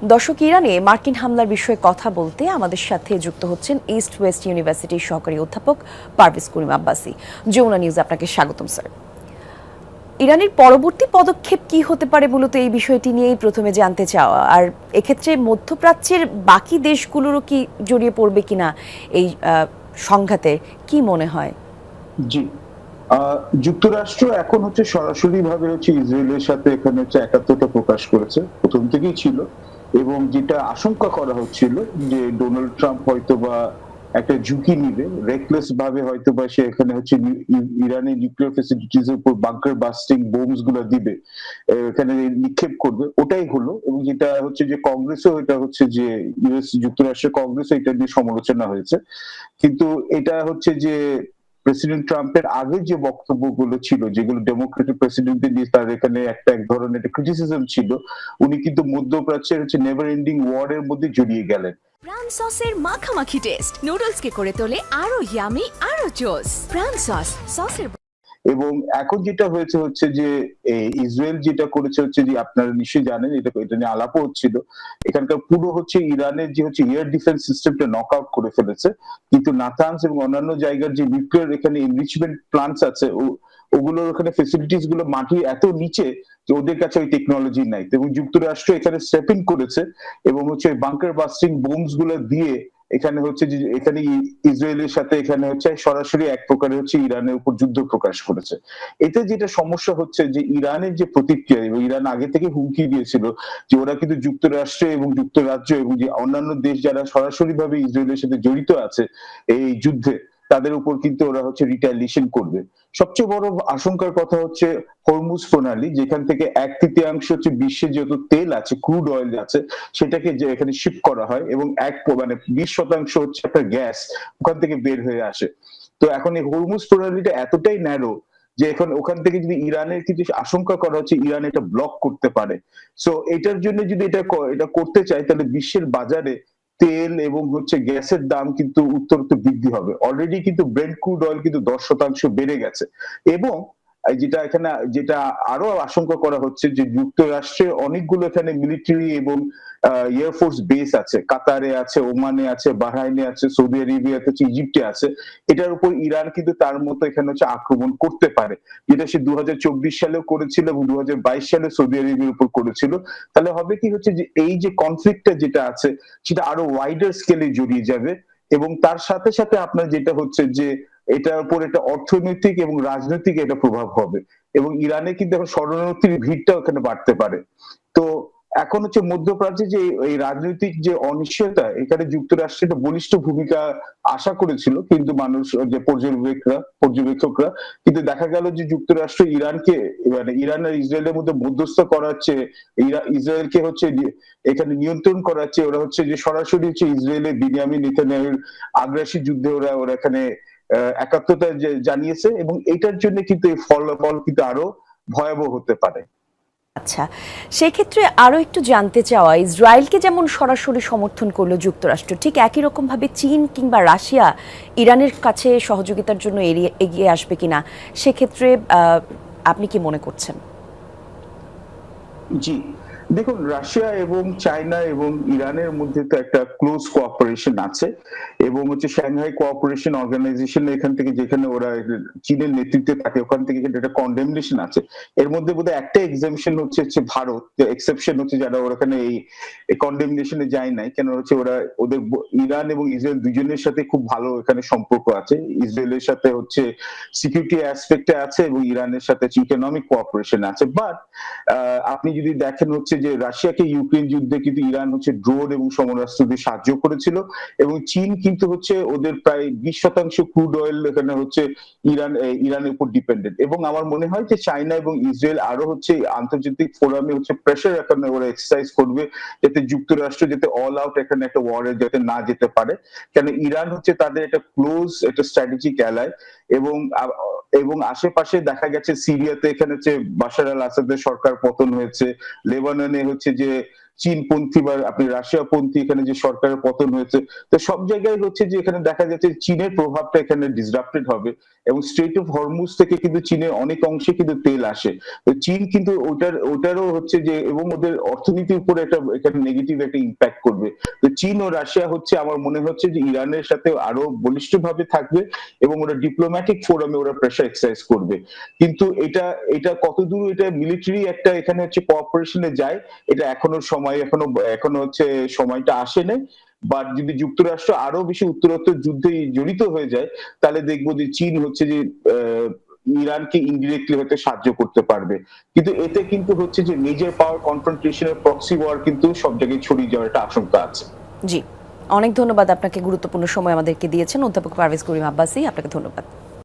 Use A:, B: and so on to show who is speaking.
A: দর্শক, ইরানে মার্কিন হামলার বিষয়ে কথা বলতে আমাদের সাথে যুক্ত হচ্ছেন ইস্ট ওয়েস্ট ইউনিভার্সিটির সহকারী অধ্যাপক পারভেজ করিম আব্বাসী। যমুনা নিউজ আপনাকে স্বাগতম স্যার। ইরানের পরবর্তী পদক্ষেপ কি হতে পারে, মূলত এই বিষয়টি নিয়েই প্রথমে জানতে চাওয়া। আর এক্ষেত্রে মধ্যপ্রাচ্যের বাকি দেশগুলোরও কি জড়িয়ে পড়বে কিনা এই সংঘাতে, কি মনে হয়?
B: জি, যুক্তরাষ্ট্র এখন সরাসরি ভাবে ইসরায়েলের সাথে এখানে একাত্মতা প্রকাশ করেছে, প্রথম থেকেই ছিল। এবং যেটা আশঙ্কা করা হচ্ছিল যে ডোনাল্ড ট্রাম্প হয়তোবা একটা ঝুঁকি নিবে, রেকলেস ভাবে হয়তোবা সে এখানে ইরানের নিউক্লিয়ার ফ্যাসিলিটিস এর উপর বাংকার বাস্টিং বোমস গুলো দিবে, এখানে নিক্ষেপ করবে, ওটাই হলো। এবং যেটা যে কংগ্রেসও এটা যে ইউএস যুক্তরাষ্ট্রের কংগ্রেসও এটা নিয়ে সমালোচনা হয়েছে। কিন্তু এটা যে প্রেসিডেন্ট ট্রাম্পের আগে যে বক্তব্যগুলো ছিল, যেগুলো ডেমোক্রেটিক প্রেসিডেন্টদের নিয়ে তার এখানে এক ধরনের ক্রিটিসিজম ছিল, উনি কিন্তু মধ্যপ্রাচ্যের নেভার এন্ডিং ওয়ার এর মধ্যে জড়িয়ে গেলেন।
C: প্রাণ সসের মাখামাখি টেস্ট নুডলসকে করে তোলে আরো ইয়ামি আরো জোস। প্রাণ সসের
B: এবং এখন যেটা হয়েছে যে ইসরায়েল যেটা করেছে যে আপনারা নিশ্চয়ই জানেন, এটা নিয়ে আলাপও হচ্ছিল, এখানকার পুরো ইরানের যে এয়ার ডিফেন্স সিস্টেমটা নক আউট করে ফেলেছে। কিন্তু নাতানস এবং অন্যান্য জায়গার যে নিউক্লিয়ার এখানে এনরিচমেন্ট প্লান্টস আছে, ওগুলোর ওখানে ফেসিলিটিস গুলো মাটির এত নিচে যে ওদের কাছে ওই টেকনোলজি নাই। এবং যুক্তরাষ্ট্র এখানে স্টেপিং করেছে এবং বাংকার বাস্টিং বোমস গুলো দিয়ে এখানে যে এখানে ইসরায়েলের সাথে এখানে সরাসরি এক প্রকারে ইরানের উপর যুদ্ধ প্রকাশ করেছে। এতে যেটা সমস্যা হচ্ছে যে ইরানের যে প্রতিক্রিয়া, এবং ইরান আগে থেকে হুমকি দিয়েছিল যে ওরা কিন্তু যুক্তরাষ্ট্র এবং যুক্তরাজ্য এবং যে অন্যান্য দেশ যারা সরাসরি ভাবে ইসরায়েলের সাথে জড়িত আছে এই যুদ্ধে, তাদের উপর কিন্তু ওরা রিটালিয়েশন করবে। সবচেয়ে বড় আশঙ্কার কথা হরমুজ প্রণালী, যেখান থেকে 1/3 বিশ্বে যত তেল আছে, ক্রুড অয়েল আছে, সেটাকে যে এখানে শিপ করা হয়, এবং 20% একটা গ্যাস ওখান থেকে বের হয়ে আসে। তো এখন এই হরমুজ প্রণালীটা এতটাই ন্যারো যে এখন ওখান থেকে যদি ইরানের কিছু আশঙ্কা করা হচ্ছে ইরান এটা ব্লক করতে পারে। সো এটার জন্য যদি এটা করতে চায়, তাহলে বিশ্বের বাজারে তেল এবং গ্যাসের দাম কিন্তু উত্তরোত্তর বৃদ্ধি হবে। অলরেডি কিন্তু ব্রেন্ট ক্রুড অয়েল কিন্তু 10% বেড়ে গেছে। এবং যেটা আরো আশঙ্কা করা হচ্ছে যে যুক্তরাষ্ট্রের অনেকগুলো এখানে মিলিটারি এবং এয়ারফোর্স বেস আছে, কাতারে আছে, ওমানে আছে, বাহরাইনে আছে, সৌদি আরবিয়াতে আছে, ইজিপ্টে আছে। এটার উপর ইরান কিন্তু তার মতো এখানে আক্রমণ করতে পারে, যেটা সে 2024 সালেও করেছিল এবং 2022 সালে সৌদি আরবের উপর করেছিল। তাহলে হবে কি যে এই যে কনফ্লিক্টটা যেটা আছে সেটা আরো ওয়াইডার স্কেলে জড়িয়ে যাবে। এবং তার সাথে সাথে আপনার যেটা যে এটার উপর একটা অর্থনৈতিক এবং রাজনৈতিক এটা প্রভাব হবে। এবং ইরানে কিন্তু এখন শরণার্থীর ভিড়টা ওখানে বাড়তে পারে। তো এখন মধ্যপ্রাচ্যে যে এই রাজনৈতিক যে অনিশ্চয়তা, এখানে যুক্তরাষ্ট্র একটা বলিষ্ঠ ভূমিকা আশা করেছিল, কিন্তু মানুষ যে পর্যবেক্ষকরা কিন্তু দেখা গেল যে যুক্তরাষ্ট্র ইরানকে ইরান আর ইসরায়েলের মধ্যে মধ্যস্থ করাচ্ছে, ইসরায়েলকে এখানে নিয়ন্ত্রণ করাচ্ছে। ওরা যে সরাসরি ইসরায়েলের বিনিয়ামিন নেতানিয়াহুর আগ্রাসী যুদ্ধে ওরা এখানে একাত্মতা জানিয়েছে, এবং এটার জন্য কিন্তু এই ফলাফল কিন্তু আরো ভয়াবহ হতে পারে।
A: আচ্ছা, সেক্ষেত্রে আরো একটু জানতে চাওয়া, ইসরায়েলকে যেমন সরাসরি সমর্থন করলো যুক্তরাষ্ট্র, ঠিক একই রকম ভাবে চীন কিংবা রাশিয়া ইরানের কাছে সহযোগিতার জন্য এগিয়ে আসবে কিনা, সেক্ষেত্রে আপনি কি মনে করছেন?
B: জি, দেখুন, রাশিয়া এবং চায়না এবং ইরানের মধ্যে তো একটা ক্লোজ কোঅপারেশন আছে। এবং সাংহাই কোঅপারেশন অর্গানাইজেশন এখান থেকে, যেখানে ওরা চীনের নেতৃত্বে থাকে, ওখান থেকে একটা কন্ডেমনেশন আছে। এর মধ্যে বোধহয় একটা এক্সাম্পশন হচ্ছে ভারত, এক্সেপশন যারা ওখানে এই কন্ডেমনেশনে যায় নাই, কেন ওরা ওদের ইরান এবং ইসরায়েল দুজনের সাথে খুব ভালো এখানে সম্পর্ক আছে। ইসরায়েলের সাথে সিকিউরিটি অ্যাসপেক্টে আছে এবং ইরানের সাথে ইকোনমিক কোঅপারেশন আছে। বাট আপনি যদি দেখেন যে রাশিয়াকে ইউক্রেন যুদ্ধে কিন্তু ইরান ড্রোন এবং সমরাস্ত্র দিয়ে সাহায্য করেছিল, এবং চীন কিন্তু ওদের প্রায় 20% ক্রুড অয়েল এখানে ইরানের উপর ডিপেন্ডেন্ট। এবং আমার মনে হয় যে চায়না এবং ইসরায়েল আরো আন্তর্জাতিক ফোরামে প্রেসার এখানে ওরা এক্সারসাইজ করবে, যাতে যুক্তরাষ্ট্র যাতে অল আউট এখানে একটা ওয়ারে যাতে না যেতে পারে। কেন ইরান তাদের একটা ক্লোজ একটা স্ট্র্যাটেজিক অ্যালাই। এবং এবং আশেপাশে দেখা গেছে সিরিয়াতে এখানে বাশার আল আসাদের সরকার পতন হয়েছে, লেবাননে যে চীনপন্থী বা আপনি রাশিয়াপন্থী এখানে যে সরকারের পতন হয়েছে। তো সব জায়গায় যে এখানে দেখা যাচ্ছে চীনের প্রভাবটা এখানে ডিসরাপ্টেড হবে, এবং স্ট্রেট অফ হরমুজ থেকে কিন্তু চীনের অনেক অংশে কিন্তু তেল আসে। তো চীন কিন্তু ওটারও হচ্ছে যে, এবং ওদের অর্থনীতির উপরে একটা এখানে নেগেটিভ একটা ইম্প্যাক্ট করবে। তো চীন ও রাশিয়া হচ্ছে আমার মনে হচ্ছে যে ইরানের সাথে আরো বলিষ্ঠভাবে থাকবে এবং ওরা ডিপ্লোম্যাটিক ফোরামে ওরা প্রেসার এক্সারসাইজ করবে। কিন্তু এটা কতদূর এটা মিলিটারি একটা এখানে হচ্ছে কোঅপারেশনে যায়, এটা এখনো হচ্ছে সময়টা আসে নাই। বাট যদি যুক্তরাষ্ট্র আরো বেশি উত্তরোত্তর যুদ্ধে জড়িত হয়ে যায়, তাহলে দেখবো যে চীন হচ্ছে যে ইরানকে ইনডিরেক্টলি হয়তো সাহায্য করতে পারবে। কিন্তু এতে কিন্তু হচ্ছে যে মেজর পাওয়ার কনফ্রন্টেশনের প্রক্সি ওয়ার কিন্তু সব জায়গায় ছড়িয়ে যাওয়ার একটা আশঙ্কা আছে।
A: জি, অনেক ধন্যবাদ আপনাকে, গুরুত্বপূর্ণ সময় আমাদেরকে দিয়েছেন অধ্যাপক পারভেজ করিম আব্বাসী, আপনাকে ধন্যবাদ।